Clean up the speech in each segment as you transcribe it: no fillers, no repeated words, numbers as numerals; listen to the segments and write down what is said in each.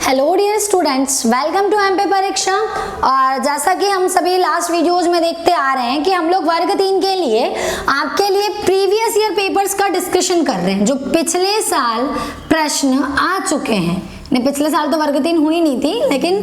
Hello dear students, welcome to MP Pariksha. और जैसा कि हम सभी लास्ट वीडियोस में देखते आ रहे हैं कि हम लोग वर्ग 3 के लिए आपके लिए प्रीवियस ईयर पेपर्स का डिस्कशन कर रहे हैं, जो पिछले साल प्रश्न आ चुके हैं। पिछले साल तो वर्ग 3 हुई नहीं थी, लेकिन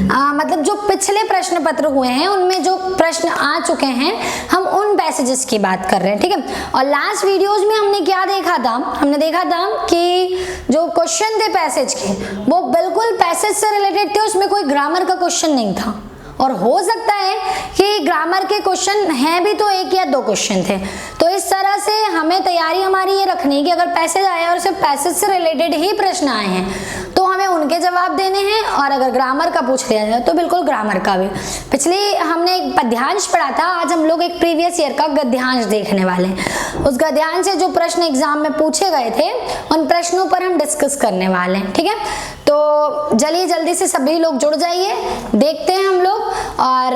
मतलब जो पिछले प्रश्न पत्र हुए हैं उनमें जो प्रश्न आ चुके हैं हम उन पैसेजेस की बात कर रहे हैं, ठीक है। और लास्ट वीडियोस में हमने क्या देखा था, हमने देखा था कि जो क्वेश्चन थे पैसेज के वो बिल्कुल पैसेज से रिलेटेड थे, उसमें कोई ग्रामर का क्वेश्चन नहीं था। और हो सकता है कि ग्रामर के क्वेश्चन हैं भी तो 1 या 2 क्वेश्चन थे। तो इस तरह से हमें तैयारी हमारी ये रखनी है कि अगर पैसेज आया और सिर्फ पैसेज से रिलेटेड ही प्रश्न आए हैं तो हमें उनके जवाब देने हैं, और अगर ग्रामर का पूछ लिया जाए तो बिल्कुल ग्रामर का भी। पिछले हमने एक पद्यांश पढ़ा था, आज हम लोग एक प्रीवियस ईयर का गद्यांश देखने वाले हैं। उस गद्यांश से जो प्रश्न एग्जाम में पूछे गए थे उन प्रश्नों पर हम डिस्कस करने वाले हैं, ठीक है। तो चलिए जल्दी से सभी लोग जुड़ जाइए, देखते हैं हम लोग। और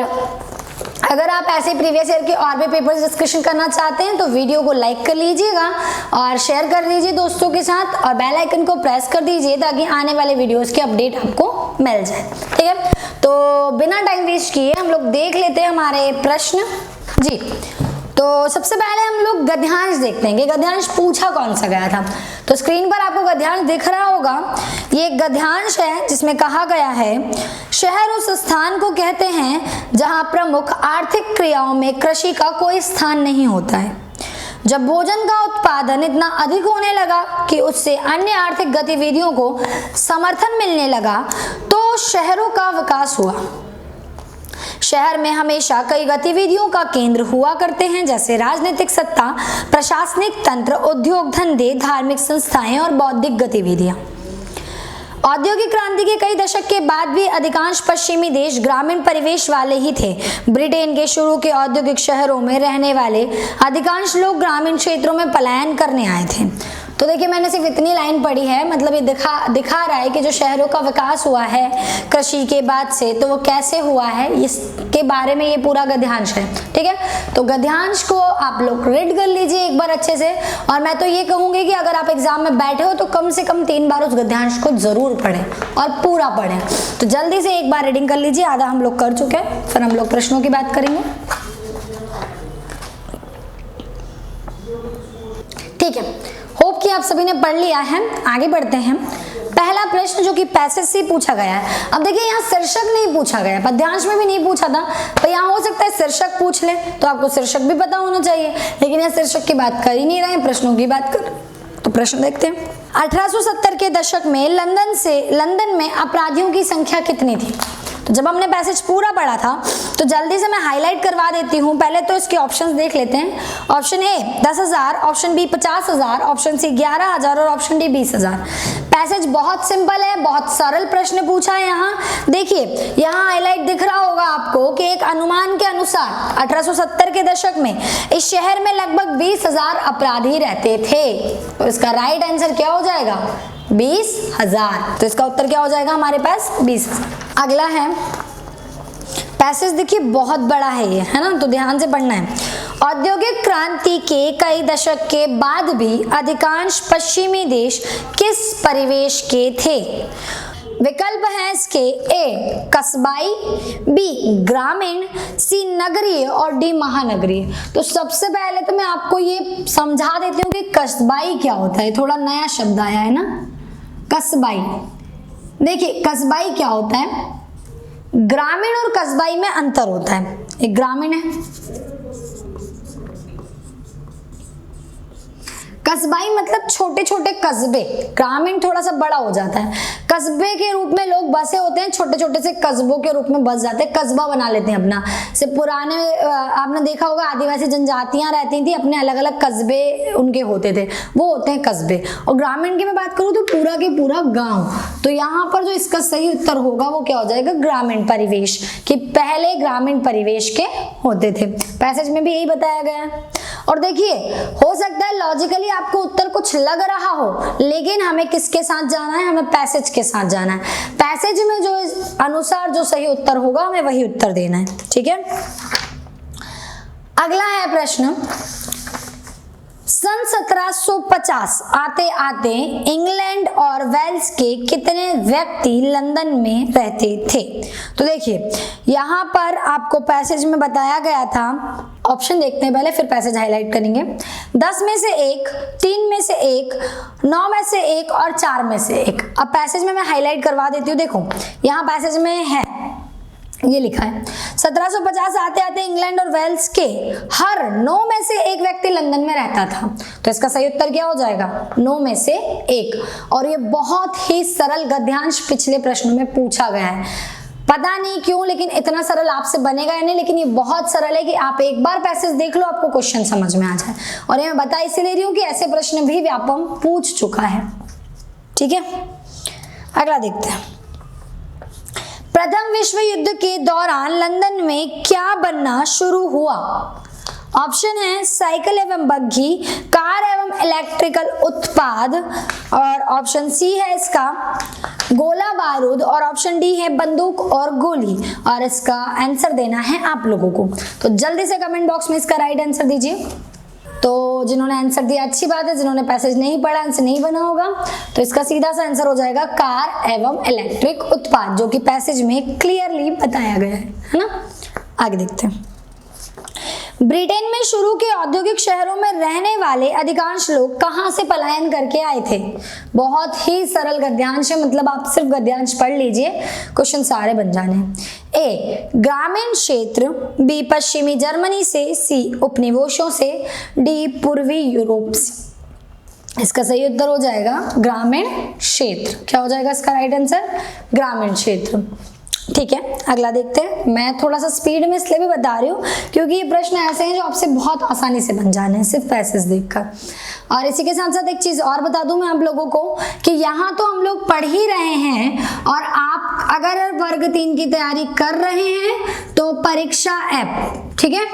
अगर आप ऐसे प्रीवियस ईयर के और भी पेपर्स डिस्कशन करना चाहते हैं तो वीडियो को लाइक कर लीजिएगा और शेयर कर दीजिए दोस्तों के साथ, और बेल आइकन को प्रेस कर दीजिए ताकि आने वाले वीडियोस की अपडेट आपको मिल जाए, ठीक है। तो बिना टाइम वेस्ट किए हम लोग देख लेते हैं हमारे प्रश्न जी। तो सबसे पहले हम लोग गद्यांश देखते हैं कि गद्यांश पूछा कौन सा गया था। तो स्क्रीन पर आपको गद्यांश दिख रहा होगा, ये एक गद्यांश है जिसमें कहा गया है, शहर उस स्थान को कहते हैं जहां प्रमुख आर्थिक क्रियाओं में कृषि का कोई स्थान नहीं होता है। जब भोजन का उत्पादन इतना अधिक होने लगा कि उससे अन्य आर्थिक गतिविधियों को समर्थन मिलने लगा तो शहरों का विकास हुआ। शहर में हमेशा कई गतिविधियों का केंद्र हुआ करते हैं, जैसे राजनीतिक सत्ता, प्रशासनिक तंत्र, उद्योग धंधे, धार्मिक संस्थाएं और बौद्धिक गतिविधियां। औद्योगिक क्रांति के कई दशक के बाद भी अधिकांश पश्चिमी देश ग्रामीण परिवेश वाले ही थे। ब्रिटेन के शुरू के औद्योगिक शहरों में रहने वाले अधिकांश लोग ग्रामीण क्षेत्रों में पलायन करने आए थे। तो देखिए मैंने सिर्फ इतनी लाइन पढ़ी है, मतलब ये दिखा रहा है कि जो शहरों का विकास हुआ है कृषि के बाद से, तो वो कैसे हुआ है इसके बारे में ये पूरा गद्यांश है, ठीक है। तो गद्यांश को आप लोग रीड कर लीजिए एक बार अच्छे से, और मैं तो ये कहूंगी कि अगर आप एग्जाम में बैठे हो तो कम से कम 3 बार उस गद्यांश को जरूर पढ़ें और पूरा पढ़ें। तो जल्दी से एक बार रीडिंग कर लीजिए, आधा हम लोग कर चुके हैं, फिर हम लोग प्रश्नों की बात करेंगे, ठीक है। होप कि आप सभी ने पढ़ लिया है। आगे बढ़ते हैं। पहला प्रश्न जो कि पैसेज से पूछा गया है। अब देखिए यहाँ शीर्षक नहीं पूछा गया, पद्यांश में भी नहीं पूछा था, तो यहाँ हो सकता है शीर्षक पूछ ले, तो आपको शीर्षक भी पता होना चाहिए, लेकिन यहाँ शीर्षक की बात कर ही नहीं रहे हैं, प्रश्नों की बात कर। तो प्रश्न देखते हैं। 1870 के दशक में लंदन में अपराधियों की संख्या कितनी थी? तो जब हमने पैसेज पूरा पढ़ा था तो जल्दी से मैं हाईलाइट करवा देती हूँ। पहले तो इसके ऑप्शंस देख लेते हैं। Option A 10,000, option B 50,000, option C 11,000 और ऑप्शन डी 20,000। पैसेज बहुत सिंपल है, बहुत सरल प्रश्न पूछा है। यहाँ देखिए, यहाँ हाईलाइट दिख रहा होगा आपको कि एक अनुमान के अनुसार 1870 के दशक में इस शहर में लगभग 20,000 अपराधी रहते थे। तो इसका राइट आंसर क्या हो जाएगा? 20,000। तो इसका उत्तर क्या हो जाएगा हमारे पास? 20,000। अगला है पैसेज, देखिए बहुत बड़ा है ये, है ना, तो ध्यान से पढ़ना है। औद्योगिक क्रांति के कई दशक के बाद भी अधिकांश पश्चिमी देश किस परिवेश के थे? विकल्प है इसके, ए कस्बाई, बी ग्रामीण, सी नगरीय और डी महानगरीय। तो सबसे पहले तो मैं आपको ये समझा देती हूँ कि कस्बाई क्या होता है। थोड़ा नया शब्द आया है ना, कस्बाई। देखिए कस्बाई क्या होता है, ग्रामीण और कस्बाई में अंतर होता है। एक ग्रामीण है, कस्बाई मतलब छोटे छोटे कस्बे, ग्रामीण थोड़ा सा बड़ा हो जाता है। कस्बे के रूप में लोग बसे होते हैं, छोटे छोटे से कस्बों के रूप में बस जाते हैं, कस्बा बना लेते हैं अपना। से पुराने आपने देखा होगा आदिवासी जनजातियां रहती थी, अपने अलग अलग कस्बे उनके होते थे, वो होते हैं कस्बे। और ग्रामीण की मैं बात करूँ तो पूरा के पूरा गाँव। तो यहाँ पर जो इसका सही उत्तर होगा वो क्या हो जाएगा? ग्रामीण परिवेश, कि पहले ग्रामीण परिवेश के होते थे। पैसेज में भी यही बताया गया है। और देखिए हो सकता है लॉजिकली आपको उत्तर कुछ लग रहा हो, लेकिन हमें किसके साथ जाना है? हमें पैसेज के साथ जाना है। पैसेज में जो अनुसार जो सही उत्तर होगा हमें वही उत्तर देना है, ठीक है। अगला है प्रश्न, सन 1750 आते आते इंग्लैंड और वेल्स के कितने व्यक्ति लंदन में रहते थे? तो देखिए यहाँ पर आपको पैसेज में बताया गया था, ऑप्शन देखते हैं पहले फिर पैसेज हाईलाइट करेंगे। 10 में से 1, 3 में से 1, 9 में से 1 और 4 में से 1। अब पैसेज में मैं हाईलाइट करवा देती हूँ। देखो यहाँ पैसेज में है, ये लिखा है 1750 आते आते इंग्लैंड और वेल्स के हर 9 में से 1 व्यक्ति लंदन में रहता था। तो इसका सही उत्तर क्या हो जाएगा? 9 में से 1। और ये बहुत ही सरल गद्यांश पिछले प्रश्न में पूछा गया है, पता नहीं क्यों, लेकिन इतना सरल आपसे बनेगा या नहीं, लेकिन ये बहुत सरल है कि आप एक बार पैसेज देख लो आपको क्वेश्चन समझ में आ जाए। और ये मैं बता इसलिए ले रही हूँ कि ऐसे प्रश्न भी व्यापम पूछ चुका है। ठीक है, अगला देखते हैं। प्रथम विश्व युद्ध के दौरान लंदन में क्या बनना शुरू हुआ? ऑप्शन है साइकिल एवं बग्घी, कार एवं इलेक्ट्रिकल उत्पाद, और ऑप्शन सी है इसका गोला बारूद, और ऑप्शन डी है बंदूक और गोली। और इसका आंसर देना है आप लोगों को, तो जल्दी से कमेंट बॉक्स में इसका राइट आंसर दीजिए। तो जिन्होंने आंसर दिया अच्छी बात है, जिन्होंने पैसेज नहीं पढ़ा आंसर नहीं बना होगा, तो इसका सीधा सा आंसर हो जाएगा कार एवं इलेक्ट्रिक उत्पाद, जो कि पैसेज में क्लियरली बताया गया है ना। आगे देखते हैं। ब्रिटेन में शुरू के औद्योगिक शहरों में रहने वाले अधिकांश लोग कहां से पलायन करके आए थे? बहुत ही सरल गद्यांश है, मतलब आप सिर्फ गद्यांश पढ़ लीजिए, क्वेश्चन सारे बन जाने हैं। ए ग्रामीण क्षेत्र, बी पश्चिमी जर्मनी से, सी उपनिवेशों से, डी पूर्वी यूरोप से। इसका सही उत्तर हो जाएगा ग्रामीण क्षेत्र। क्या हो जाएगा इसका राइट आंसर? ग्रामीण क्षेत्र। ठीक है, अगला देखते हैं। मैं थोड़ा सा स्पीड में इसलिए भी बता रही हूँ क्योंकि ये प्रश्न ऐसे हैं जो आपसे बहुत आसानी से बन जाने हैं सिर्फ पैसेज देखकर। और इसी के साथ साथ एक चीज और बता दूं मैं आप लोगों को कि यहाँ तो हम लोग पढ़ ही रहे हैं, और आप अगर वर्ग 3 की तैयारी कर रहे हैं तो परीक्षा ऐप, ठीक है,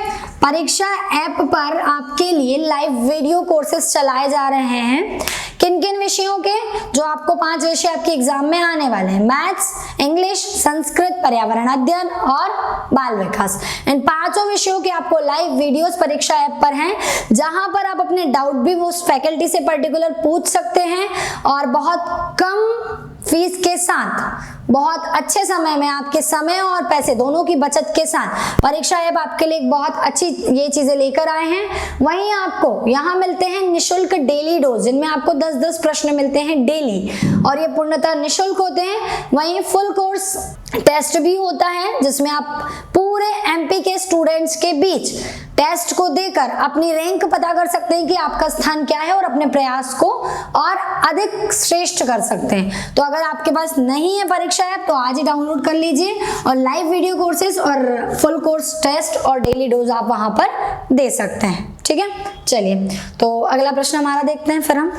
परीक्षा ऐप पर आपके लिए लाइव वीडियो कोर्सेज चलाए जा रहे हैं। किन किन विषयों के? जो आपको 5 विषय आपके एग्जाम में आने वाले हैं, मैथ्स, इंग्लिश, संस्कृत, पर्यावरण अध्ययन और बाल विकास। इन 5 विषयों के आपको लाइव वीडियोस परीक्षा ऐप पर हैं, जहां पर आप अपने डाउट भी उस फैकल्टी से पर्टिकुलर पूछ सकते हैं, और बहुत कम फीस के साथ बहुत अच्छे समय में आपके समय और पैसे दोनों की बचत के साथ परीक्षा ऐप आपके लिए बहुत अच्छी ये चीजें लेकर आए हैं। वहीं आपको यहाँ मिलते हैं निशुल्क डेली डोज, जिनमें आपको 10-10 प्रश्न मिलते हैं डेली, और ये पूर्णतः निशुल्क होते हैं। वहीं फुल कोर्स टेस्ट भी होता है, जिसमें आप पूरे एमपी के स्टूडेंट्स के बीच टेस्ट को देकर अपनी रैंक पता कर सकते हैं कि आपका स्थान क्या है, और अपने प्रयास को और अधिक श्रेष्ठ कर सकते हैं। तो अगर आपके पास नहीं है परीक्षा ऐप तो आज ही डाउनलोड कर लीजिए, और लाइव वीडियो कोर्सेज और फुल कोर्स टेस्ट और डेली डोज आप वहां पर दे सकते हैं। ठीक है, चलिए तो अगला प्रश्न हमारा देखते हैं फिर हम।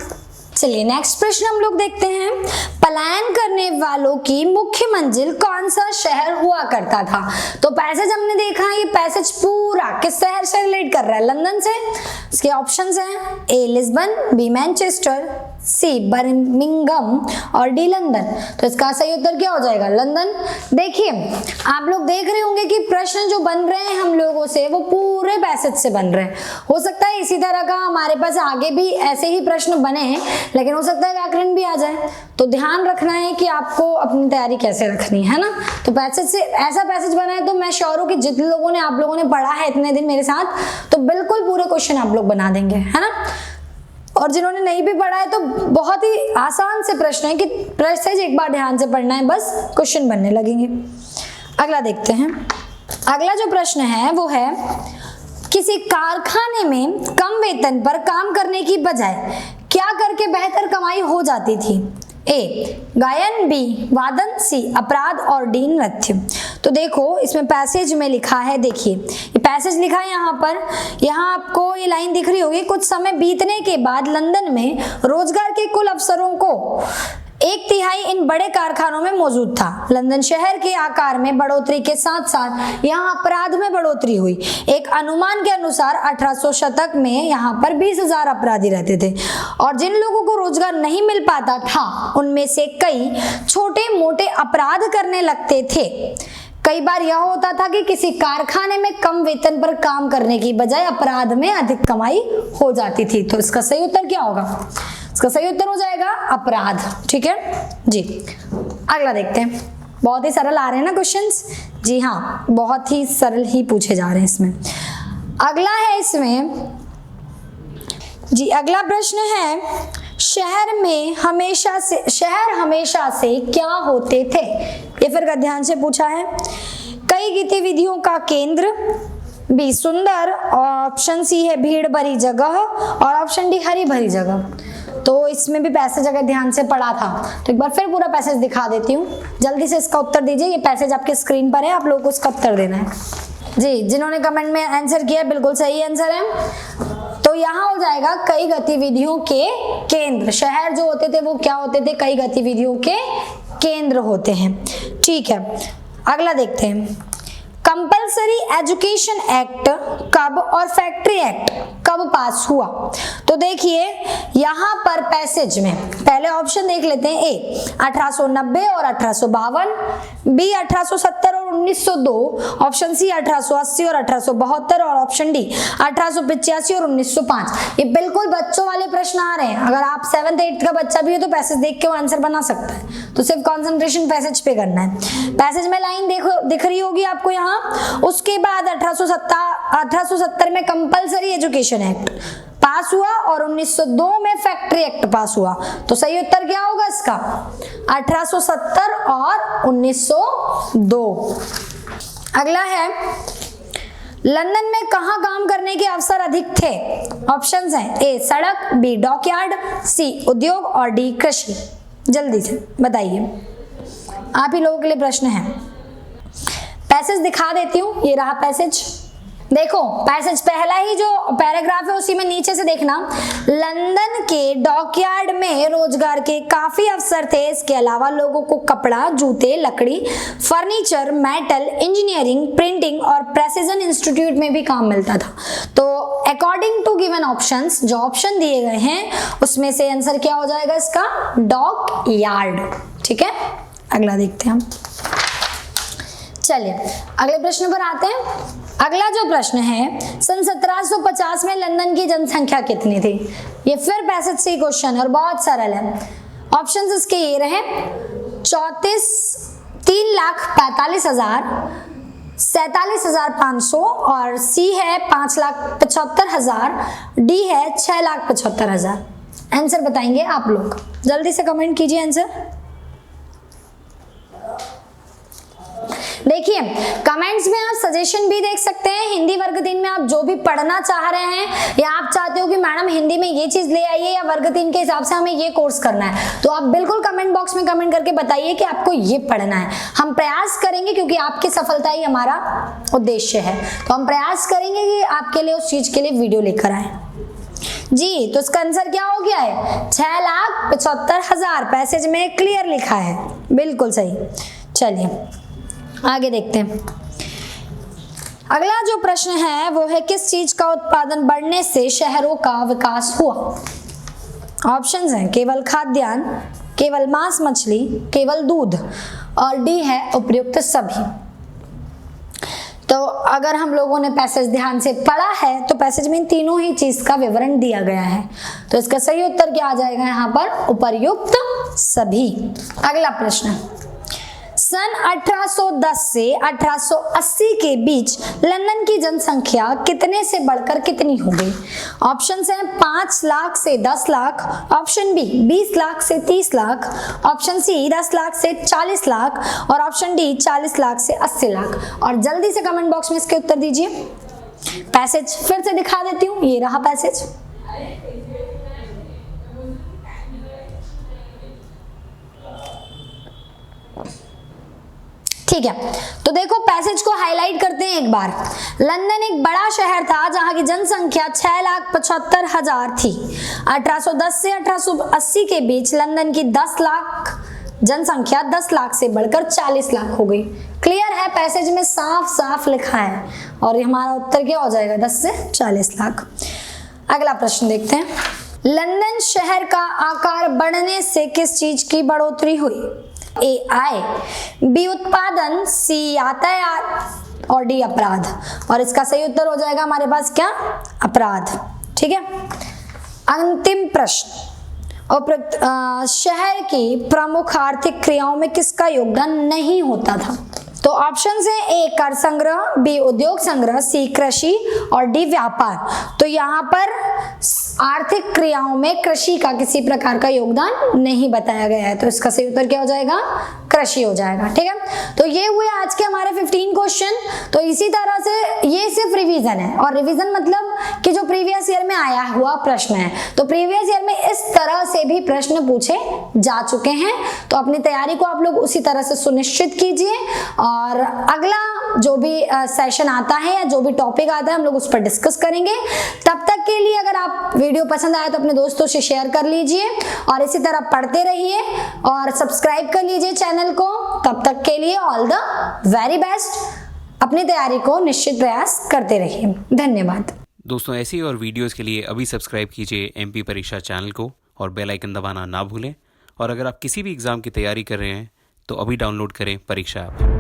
चलिए नेक्स्ट प्रश्न हम लोग देखते हैं। पलायन करने वालों की मुख्य मंजिल कौन सा शहर हुआ करता था? तो पैसेज हमने देखा, ये पैसेज पूरा किस शहर से रिलेट कर रहा है? लंदन से। इसके ऑप्शंस हैं ए लिस्बन, बी मैनचेस्टर, सी बर्मिंघम और डी लंदन। तो इसका सही उत्तर क्या हो जाएगा? लंदन। देखिए आप लोग देख रहे होंगे कि प्रश्न जो बन रहे हैं हम लोगों से वो पूरे पैसेज से बन रहे हैं। हो सकता है इसी तरह का हमारे पास आगे भी ऐसे ही प्रश्न बने हैं, लेकिन हो सकता है व्याकरण भी आ जाए। तो ध्यान रखना है कि आपको अपनी तैयारी कैसे रखनी है ना। तो पैसेज से ऐसा पैसेज बना है तो मैं श्योर हूं कि जितने लोगों ने आप लोगों ने पढ़ा है इतने दिन मेरे साथ, तो बिल्कुल पूरे क्वेश्चन आप लोग बना देंगे, है ना। और जिन्होंने नहीं भी पढ़ा है तो बहुत ही आसान से प्रश्न है कि पैसेज एक बार ध्यान से पढ़ना है, बस क्वेश्चन बनने लगेंगे। अगला देखते हैं। अगला जो प्रश्न है वो है, किसी कारखाने में कम वेतन पर काम करने की बजाय क्या करके बेहतर कमाई हो जाती थी? ए गायन, बी वादन, सी अपराध और डी नृत्य। तो देखो इसमें पैसेज में लिखा है, देखिए ये पैसेज लिखा है यहाँ पर, यहाँ आपको ये लाइन दिख रही होगी। कुछ समय बीतने के बाद लंदन में रोजगार के कुल अवसरों को 1/3 इन बड़े कारखानों में मौजूद था। लंदन शहर के आकार में बढ़ोतरी के साथ साथ यहाँ अपराध में बढ़ोतरी हुई। एक अनुमान के अनुसार 1800 शतक में यहाँ पर 20,000 अपराधी रहते थे, और जिन लोगों को रोजगार नहीं मिल पाता था उनमें से कई छोटे मोटे अपराध करने लगते थे। कई बार यह होता था कि किसी कारखाने में कम वेतन पर काम करने की बजाय अपराध में अधिक कमाई हो जाती थी। तो इसका सही उत्तर क्या होगा? इसका सही उत्तर हो जाएगा अपराध। ठीक है जी, अगला देखते हैं। बहुत ही सरल आ रहे हैं ना क्वेश्चंस? जी हाँ, बहुत ही सरल ही पूछे जा रहे हैं इसमें। अगला है इसमें जी, अगला प्रश्न है, शहर हमेशा से क्या होते थे? ये फिर ध्यान से पूछा है। कई गतिविधियों का केंद्र, बी सुंदर, ऑप्शन सी है भीड़ भरी जगह, और ऑप्शन डी हरी भरी जगह। तो इसमें भी पैसेज अगर ध्यान से पढ़ा था तो एक बार फिर पूरा पैसेज दिखा देती हूँ, जल्दी से इसका उत्तर दीजिए। ये पैसेज आपके स्क्रीन पर है, आप लोगों को इसका उत्तर देना है। जी, जिन्होंने कमेंट में आंसर किया बिल्कुल सही आंसर है। तो यहाँ हो जाएगा कई गतिविधियों के केंद्र। शहर जो होते थे वो क्या होते थे? कई गतिविधियों के केंद्र होते हैं। ठीक है, अगला देखते हैं। कंपल्सरी एजुकेशन एक्ट कब और फैक्ट्री एक्ट कब पास हुआ? तो देखिए यहाँ पर पैसेज में पहले ऑप्शन देख लेते हैं। ए 1890 और 1852, बी 1870 और 1902, ऑप्शन सी 1880 और 1872, और ऑप्शन डी 1885 और 1905। ये बिल्कुल बच्चों वाले प्रश्न आ रहे हैं। अगर आप 7th 8th का बच्चा भी हो तो पैसेज देख के वो आंसर बना सकता है। तो सिर्फ कॉन्सेंट्रेशन पैसेज पे करना है। पैसेज में लाइन देखो दिख रही होगी आपको यहाँ। उसके बाद 1870 में कंपल्सरी एजुकेशन एक्ट पास हुआ और 1902 में फैक्ट्री एक्ट पास हुआ। तो सही उत्तर क्या होगा इसका? 1870 और 1902। अगला है, लंदन में कहां काम करने के अवसर अधिक थे? ऑप्शंस हैं, ए सड़क, बी डॉकयार्ड, सी उद्योग, और डी कृषि। जल्दी से बताइए, आप ही लोगों के लिए प्रश्न है। पैसेज दिखा देती हूँ, ये रहा पैसेज। देखो पैसेज पहला ही जो पैराग्राफ है उसी में नीचे से देखना। लंदन के डॉकयार्ड में रोजगार के काफी अवसर थे। इसके अलावा लोगों को कपड़ा, जूते, लकड़ी, फर्नीचर, मेटल, इंजीनियरिंग, प्रिंटिंग और प्रेसिजन इंस्टीट्यूट में भी काम मिलता था। तो अकॉर्डिंग टू गिवन ऑप्शंस, जो ऑप्शन दिए गए हैं उसमें से आंसर क्या हो जाएगा इसका? डॉकयार्ड। ठीक है, अगला देखते हैं हम। चलिए अगले प्रश्न पर आते हैं। अगला जो प्रश्न है, सन 1750 में लंदन की जनसंख्या कितनी थी? ये फिर पैसेज से क्वेश्चन है और बहुत सरल है। ऑप्शंस इसके ये रहे, 3,45,000, 47,500, और सी है 5,75,000, डी है 6,75,000। आंसर बताएंगे आप लोग, जल्दी से कमेंट कीजिए आंसर। देखिए कमेंट्स में आप सजेशन भी देख सकते हैं। हिंदी वर्ग 3 में आप जो भी पढ़ना चाह रहे हैं या आप चाहते हो कि मैडम हिंदी में ये चीज ले आइए या वर्ग 3 के हिसाब से हमें ये कोर्स करना है, तो आप बिल्कुल कमेंट बॉक्स में कमेंट करके बताइए कि आपको ये पढ़ना है। हम प्रयास करेंगे, क्योंकि आपकी सफलता ही हमारा उद्देश्य है, तो हम प्रयास करेंगे कि आपके लिए उस चीज के लिए वीडियो लेकर आए। जी, तो इसका आंसर क्या हो गया है? 6,75,000 पैसेज में क्लियर लिखा है, बिल्कुल सही। चलिए आगे देखते हैं। अगला जो प्रश्न है वो है, किस चीज का उत्पादन बढ़ने से शहरों का विकास हुआ? ऑप्शंस हैं, केवल खाद्यान्न, केवल मांस मछली, केवल दूध, और डी है उपयुक्त सभी। तो अगर हम लोगों ने पैसेज ध्यान से पढ़ा है तो पैसेज में इन तीनों ही चीज का विवरण दिया गया है। तो इसका सही उत्तर क्या आ जाएगा यहाँ पर? उपर्युक्त सभी। अगला प्रश्न, सन 1810 से 1880 के बीच लंदन की जनसंख्या कितने से बढ़कर कितनी हो गई? ऑप्शन हैं 5 लाख से 10 लाख, ऑप्शन बी 20 लाख से 30 लाख, ऑप्शन सी 10 लाख से 40 लाख, और ऑप्शन डी 40 लाख से 80 लाख। और जल्दी से कमेंट बॉक्स में इसके उत्तर दीजिए। पैसेज फिर से दिखा देती हूँ, ये रहा पैसेज। ठीक है, तो देखो पैसेज को हाईलाइट करते हैं एक बार। लंदन एक बड़ा शहर था जहां की जनसंख्या 6,75,000 थी। 1810 से 1880 के बीच लंदन की 10 लाख जनसंख्या 10 लाख से बढ़कर 40 लाख हो गई। क्लियर है, पैसेज में साफ साफ लिखा है, और हमारा उत्तर क्या हो जाएगा? 10 से 40 लाख। अगला प्रश्न देखते हैं। लंदन शहर का आकार बढ़ने से किस चीज की बढ़ोतरी हुई? ए आय, बी उत्पादन, सी यातायात और डी अपराध। और इसका सही उत्तर हो जाएगा हमारे पास क्या? अपराध। ठीक है, अंतिम प्रश्न, और शहर की प्रमुख आर्थिक क्रियाओं में किसका योगदान नहीं होता था? तो ऑप्शन है ए कर संग्रह, बी उद्योग संग्रह, सी कृषि और डी व्यापार। तो यहाँ पर आर्थिक क्रियाओं में कृषि का किसी प्रकार का योगदान नहीं बताया गया है, तो इसका सही उत्तर क्या हो जाएगा? कृषि हो जाएगा। ठीक है, तो ये हुए आज के हमारे 15 क्वेश्चन। तो इसी तरह से ये सिर्फ रिवीजन है, और रिवीजन मतलब कि जो प्रीवियस ईयर में आया हुआ प्रश्न है। तो प्रीवियस ईयर में इस तरह से भी प्रश्न पूछे जा चुके हैं, तो अपनी तैयारी को आप लोग उसी तरह से सुनिश्चित कीजिए। और अगला जो भी सेशन आता है या जो भी टॉपिक आता है हम लोग उस पर डिस्कस करेंगे। तब तक के लिए अगर आप वीडियो पसंद आए तो अपने दोस्तों से शेयर कर लीजिए, और इसी तरह पढ़ते रहिए और सब्सक्राइब कर लीजिए चैनल को। तब तक के लिए ऑल द वेरी बेस्ट। अपनी तैयारी को निश्चित प्रयास करते रहिए। धन्यवाद दोस्तों। ऐसी और वीडियोस के लिए अभी सब्सक्राइब कीजिए एमपी परीक्षा चैनल को और बेल आइकन दबाना ना भूलें। और अगर आप किसी भी एग्ज़ाम की तैयारी कर रहे हैं तो अभी डाउनलोड करें परीक्षा ऐप।